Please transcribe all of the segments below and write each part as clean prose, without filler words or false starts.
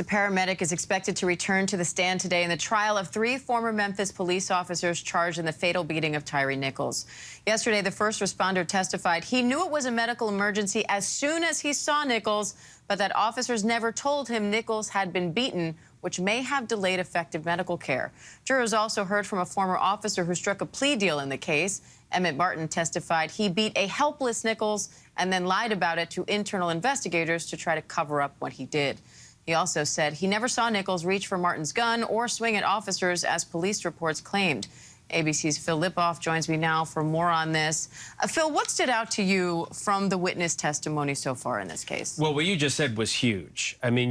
The paramedic is expected to return to the stand today in the trial of 3 former Memphis police officers charged in the fatal beating of Tyre Nichols. Yesterday, the first responder testified he knew it was a medical emergency as soon as he saw Nichols, but that officers never told him Nichols had been beaten, which may have delayed effective medical care. Jurors also heard from a former officer who struck a plea deal in the case. Emmett Martin testified he beat a helpless Nichols and then lied about it to internal investigators to try to cover up what he did. He also said he never saw Nichols reach for Martin's gun or swing at officers, as police reports claimed. ABC's Phil Lipoff joins me now for more on this. Phil, what stood out to you from the witness testimony so far in this case? Well, what you just said was huge. I mean,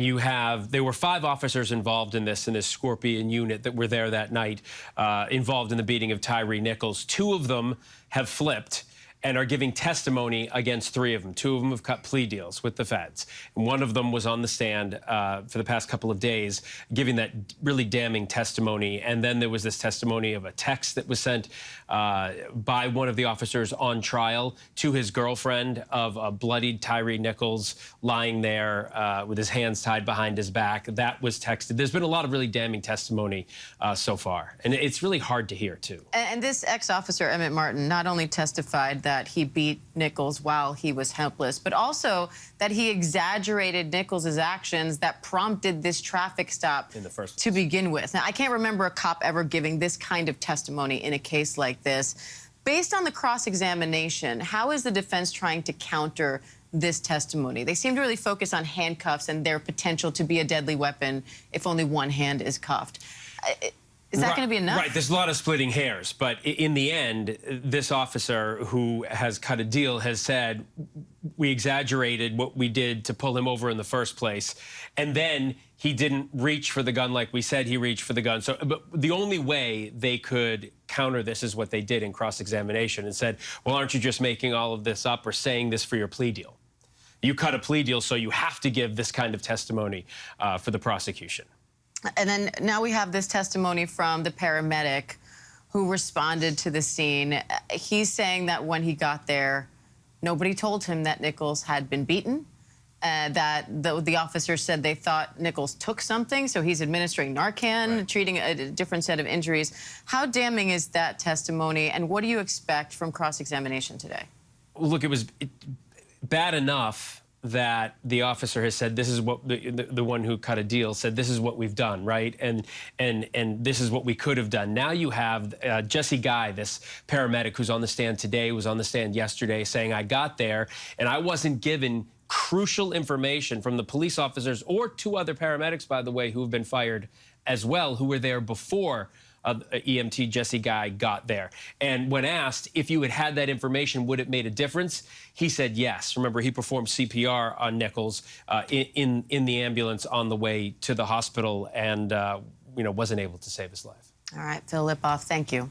there were 5 officers involved in this Scorpion unit that were there that night, involved in the beating of Tyre Nichols. 2 of them have flipped and are giving testimony against 3 of them. 2 of them have cut plea deals with the feds. And 1 of them was on the stand for the past couple of days, giving that really damning testimony. And then there was this testimony of a text that was sent by one of the officers on trial to his girlfriend of a bloodied Tyre Nichols lying there with his hands tied behind his back. That was texted. There's been a lot of really damning testimony so far. And it's really hard to hear, too. And this ex-officer, Emmett Martin, not only testified that he beat Nichols while he was helpless, but also that he exaggerated Nichols' actions that prompted this traffic stop in the first place to begin with. Now, I can't remember a cop ever giving this kind of testimony in a case like this. Based on the cross-examination, how is the defense trying to counter this testimony? They seem to really focus on handcuffs and their potential to be a deadly weapon if only one hand is cuffed. Is that going to be enough? Right. There's a lot of splitting hairs. But in the end, this officer who has cut a deal has said, we exaggerated what we did to pull him over in the first place. And then he didn't reach for the gun like we said he reached for the gun. So but the only way they could counter this is what they did in cross-examination and said, well, aren't you just making all of this up or saying this for your plea deal? You cut a plea deal, so you have to give this kind of testimony for the prosecution. And then now we have this testimony from the paramedic who responded to the scene. He's saying that when he got there, nobody told him that Nichols had been beaten, that the officers said they thought Nichols took something, so he's administering Narcan, right, treating a different set of injuries. How damning is that testimony, and what do you expect from cross-examination today? Look, it was bad enough that the officer has said, this is what the one who cut a deal said, this is what we've done, right? And this is what we could have done. Now you have Jesse Guy, this paramedic who's on the stand today, was on the stand yesterday, saying, I got there and I wasn't given crucial information from the police officers or 2 other paramedics, by the way, who have been fired as well, who were there before EMT Jesse Guy got there. And when asked if you had had that information, would it made a difference? He said yes. Remember, he performed CPR on Nichols in the ambulance on the way to the hospital and wasn't able to save his life. All right, Phil Lipoff, thank you.